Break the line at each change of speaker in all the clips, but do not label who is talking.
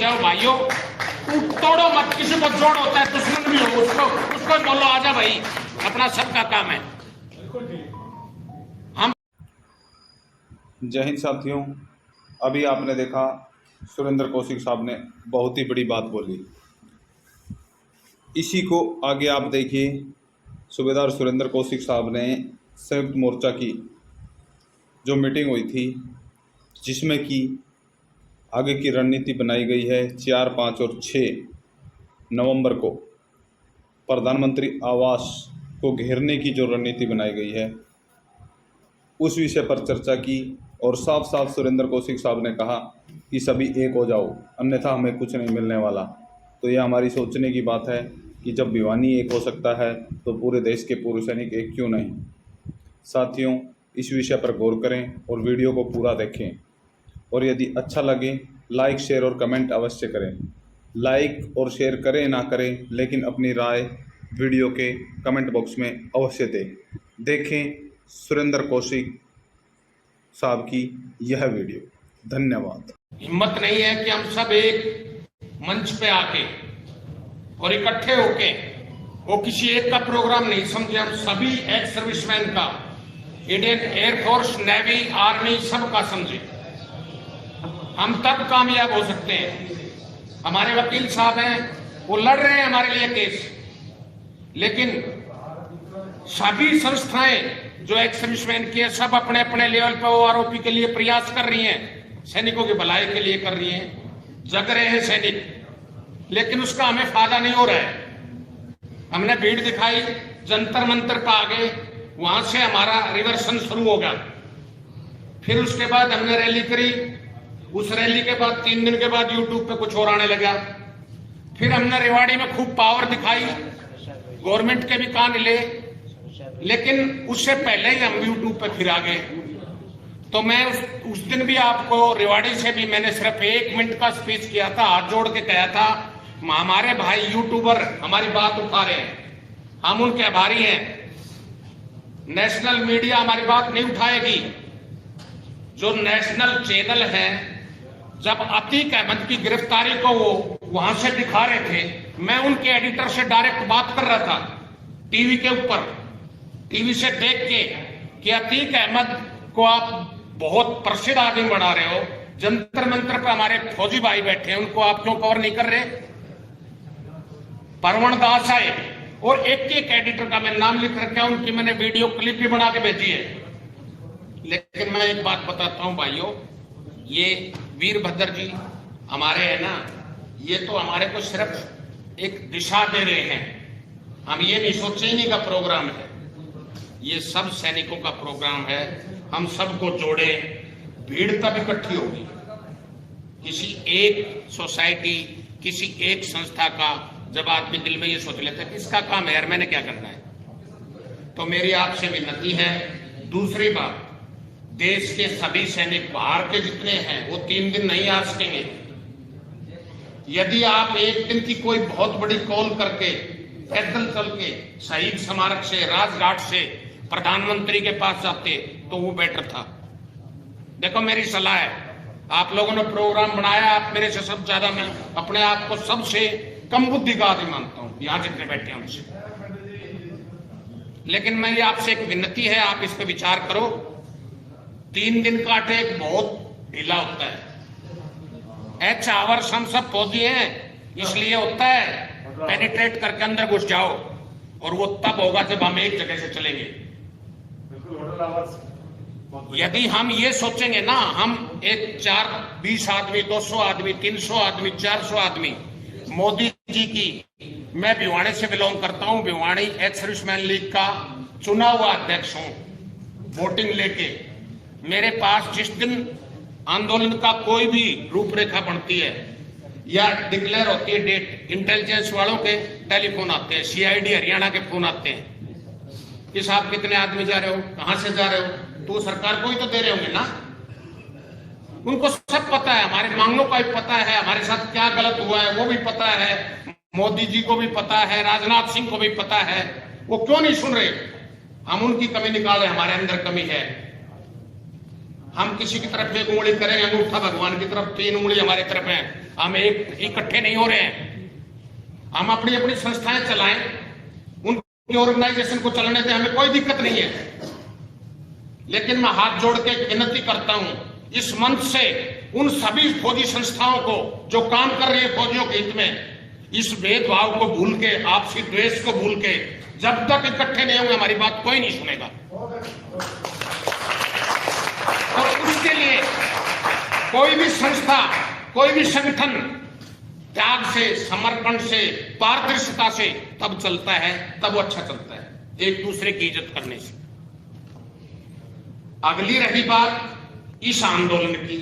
जाओ भाइयों, तोड़ो मत, किसी को जोड़ होता है दुश्मन भी हो उसको बोलो आजा भाई, अपना सबका काम है। हम
जय हिंद साथियों, अभी आपने देखा सुरेंद्र कौशिक साहब ने बहुत ही बड़ी बात बोली। इसी को आगे आप देखिए, सूबेदार सुरेंद्र कौशिक साहब ने संयुक्त मोर्चा की जो मीटिंग हुई थी, जिसमें कि आगे की रणनीति बनाई गई है 4, 5 और 6 नवंबर को प्रधानमंत्री आवास को घेरने की जो रणनीति बनाई गई है, उस विषय पर चर्चा की। और साफ साफ सुरेंद्र कौशिक साहब ने कहा कि सभी एक हो जाओ, अन्यथा हमें कुछ नहीं मिलने वाला। तो यह हमारी सोचने की बात है कि जब भिवानी एक हो सकता है तो पूरे देश के पूर्व सैनिक एक क्यों नहीं। साथियों, इस विषय पर गौर करें और वीडियो को पूरा देखें, और यदि अच्छा लगे लाइक, शेयर और कमेंट अवश्य करें। लाइक और शेयर करें ना करें, लेकिन अपनी राय वीडियो के कमेंट बॉक्स में अवश्य दें। देखें सुरेंद्र कौशिक साहब की यह वीडियो। धन्यवाद।
हिम्मत नहीं है कि हम सब एक मंच पे आके और इकट्ठे होके, वो किसी एक का प्रोग्राम नहीं समझे, हम सभी एक्स सर्विसमैन का, इंडियन एयरफोर्स, नेवी, आर्मी, सबका समझे। हम तब कामयाब हो सकते हैं। हमारे वकील साहब हैं, वो लड़ रहे हैं हमारे लिए केस, लेकिन सभी संस्थाएं जो एक्स सर्विसमैन की है, सब अपने अपने लेवल पर वो आरोपी के लिए प्रयास कर रही हैं, सैनिकों की भलाई के लिए कर रही हैं, जग रहे हैं सैनिक, लेकिन उसका हमें फायदा नहीं हो रहा है। हमने भीड़ दिखाई जंतर मंतर का आगे, वहां से हमारा रिवर्सन शुरू हो गया। फिर उसके बाद हमने रैली करी, उस रैली के बाद 3 दिन के बाद यूट्यूब पे कुछ और आने लगा। फिर हमने रेवाड़ी में खूब पावर दिखाई, गवर्नमेंट के भी कान हिले, लेकिन उससे पहले ही हम यूट्यूब पे फिर आ गए। तो मैं उस दिन भी आपको रेवाड़ी से भी मैंने सिर्फ 1 मिनट का स्पीच किया था, हाथ जोड़ के कहा था हमारे भाई यूट्यूबर हमारी बात उठा रहे हैं, हम उनके आभारी हैं। नेशनल मीडिया हमारी बात नहीं उठाएगी। जो नेशनल चैनल है, जब अतीक अहमद की गिरफ्तारी को वो वहां से दिखा रहे थे, मैं उनके एडिटर से डायरेक्ट बात कर रहा था टीवी के ऊपर, टीवी से देख के कि अतीक अहमद को आप बहुत प्रसिद्ध आदमी बना रहे हो, जंतर मंतर पर हमारे फौजी भाई बैठे हैं, उनको आप क्यों कवर नहीं कर रहे। परवण दास आए और एक एडिटर का मैं नाम लिख रखा है, उनकी मैंने वीडियो क्लिप भी बना के भेजी है। लेकिन मैं एक बात बताता हूं भाइयों, ये वीरभद्र जी हमारे है ना, ये तो हमारे को सिर्फ एक दिशा दे रहे हैं। हम ये नहीं सोचे ही नहीं का प्रोग्राम है, ये सब सैनिकों का प्रोग्राम है। हम सबको जोड़े, भीड़ तब इकट्ठी होगी। किसी एक सोसाइटी, किसी एक संस्था का जब आदमी दिल में ये सोच लेता है कि इसका काम है यार, मैंने क्या करना है, तो मेरी आपसे विनती है। दूसरी बात, देश के सभी सैनिक बाहर के जितने हैं वो 3 दिन नहीं आ सकेंगे। यदि आप एक दिन की कोई बहुत बड़ी कॉल करके पैदल चल के शहीद स्मारक से, राजघाट से प्रधानमंत्री के पास जाते तो वो बेटर था। देखो मेरी सलाह है, आप लोगों ने प्रोग्राम बनाया, आप मेरे से सब ज्यादा, मैं अपने आप को सबसे कम बुद्धि का आदमी मानता हूं यहां जितने बैठे हमसे, लेकिन मैं ये आपसे एक विनती है, आप इस पे विचार करो। 3 दिन का अटैक बहुत ढीला होता है। एच आवर्स हम सब फौजी हैं, इसलिए होता है पेनिट्रेट करके अंदर घुस जाओ, और वो तब होगा जब हम एक जगह से चलेंगे। यदि हम ये सोचेंगे ना, हम एक 20 आदमी, 200 आदमी, 300 आदमी, 400 आदमी, मोदी जी की, मैं भिवाड़ी से बिलोंग करता हूं, भिवाड़ी एक्स सर्विसमैन लीग का चुना हुआ अध्यक्ष हूं, वोटिंग लेके। मेरे पास जिस दिन आंदोलन का कोई भी रूपरेखा बनती है या डिक्लेयर होती है डेट, इंटेलिजेंस वालों के टेलीफोन आते हैं, CID हरियाणा के फोन आते हैं कि साहब कितने आदमी जा रहे हो, कहां से जा रहे हो, तो सरकार को ही तो दे रहे होंगे ना। उनको सब पता है, हमारे मांगों का भी पता है, हमारे साथ क्या गलत हुआ है वो भी पता है, मोदी जी को भी पता है, राजनाथ सिंह को भी पता है, वो क्यों नहीं सुन रहे। हम उनकी कमी निकाल रहे, हमारे अंदर कमी है। हम किसी की तरफ एक उंगली करेंगे, अंगूठा भगवान की तरफ, 3 उंगली हमारी तरफ है। हम एक इकट्ठे नहीं हो रहे हैं। हम अपनी अपनी संस्थाएं चलाएं, उनकी ऑर्गेनाइजेशन को चलाने से हमें कोई दिक्कत नहीं है। लेकिन मैं हाथ जोड़ के विनती करता हूं इस मंच से उन सभी फौजी संस्थाओं को जो काम कर रही है फौजियों के हित में, इस भेदभाव को भूल के, आपसी द्वेष को भूल के, जब तक इकट्ठे नहीं होंगे हमारी बात कोई नहीं सुनेगा। और उसके लिए कोई भी संस्था, कोई भी संगठन त्याग से, समर्पण से, पारदर्शिता से तब चलता है, तब वो अच्छा चलता है, एक दूसरे की इज्जत करने से। अगली रही बात इस आंदोलन की,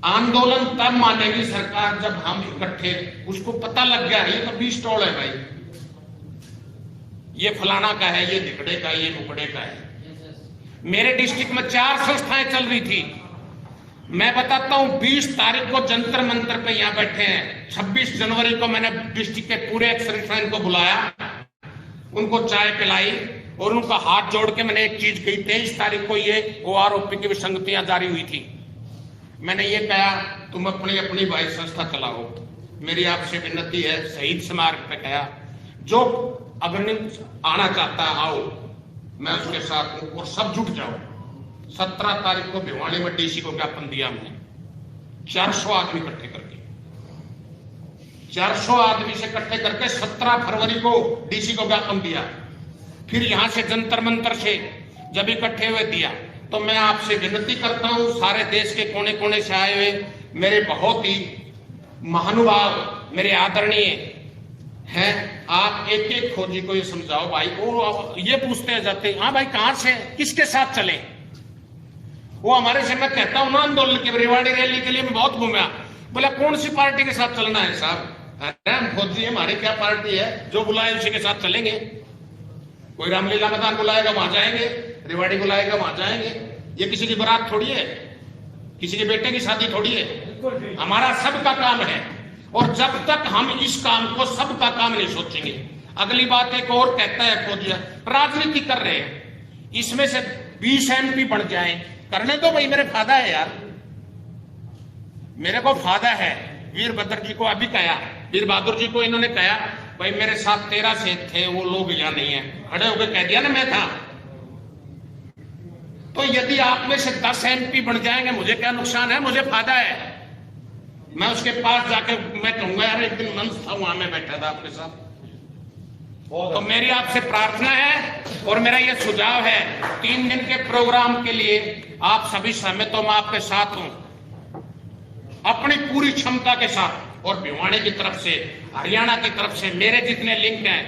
आंदोलन तब मानेगी सरकार जब हम इकट्ठे, उसको पता लग गया ये तो 20 टोल है भाई, ये फलाना का है, ये धिकड़े का, ये मुकड़े का है। मेरे डिस्ट्रिक्ट में 4 संस्थाएं चल रही थी। मैं बताता हूं 20 तारीख को जंतर मंतर पे यहां बैठे हैं। 26 जनवरी को मैंने डिस्ट्रिक्ट के पूरे एक्स को बुलाया, उनको चाय पिलाई और उनका हाथ जोड़ के मैंने एक चीज कही। 23 तारीख को ये OROP की विसंगतियां जारी हुई थी। मैंने ये कहा तुम अपनी अपनी भाई संस्था चलाओ, मेरी आपसे विनती है, शहीद स्मारक पे कहा जो अग्रणी आना चाहता है आओ, मैं उसके साथ हूं और सब जुट जाओ। 17 तारीख को भिवानी में DC को ज्ञापन दिया हमने, 400 आदमी इकट्ठे करके, 400 आदमी से इकट्ठे करके 17 फरवरी को DC को ज्ञापन दिया। फिर यहां से जंतर मंतर से जब इकट्ठे हुए दिया, तो मैं आपसे विनती करता हूं, सारे देश के कोने कोने से आए हुए मेरे बहुत ही महानुभाव, मेरे आदरणीय हैं, आप एक एक फौजी को ये समझाओ भाई। वो ये पूछते जाते हाँ भाई कहां से, किसके साथ चले। वो हमारे से, मैं कहता हूं ना आंदोलन की रेवाड़ी रैली के लिए मैं बहुत घूमा, बोला कौन सी पार्टी के साथ चलना है साहब। अरे हम फौजी है, हमारी क्या पार्टी है, जो बुलाए उसी के साथ चलेंगे। कोई रामलीला मैदान बुलाएगा वहां जाएंगे, रेवाड़ी बुलाएगा वहां जाएंगे। ये किसी की बारात थोड़ी है, किसी के बेटे की शादी थोड़ी है, हमारा सबका काम है। और जब तक हम इस काम को सबका काम नहीं सोचेंगे, अगली बात एक और कहता है फौजिया राजनीति कर रहे हैं, इसमें से 20 MP बन जाए, करने दो भाई, मेरे फायदा है यार, मेरे को फायदा है। वीरभद्र जी को अभी कहा, वीर बहादुर जी को इन्होंने कहा भाई मेरे साथ 13 से थे, वो लोग यहाँ नहीं है, खड़े होकर कह दिया ना मैं था। तो यदि आप में से 10 MP बन जाएंगे, मुझे क्या नुकसान है, मुझे फायदा है। मैं उसके पास जाके मैं कहूंगा यार एक दिन मंच था, वहां मैं बैठा था आपके साथ। तो मेरी आपसे प्रार्थना है और मेरा ये सुझाव है, 3 दिन के प्रोग्राम के लिए आप सभी सहमत हो, मैं आपके साथ हूं अपनी पूरी क्षमता के साथ। और भिवानी की तरफ से, हरियाणा की तरफ से मेरे जितने लिंक हैं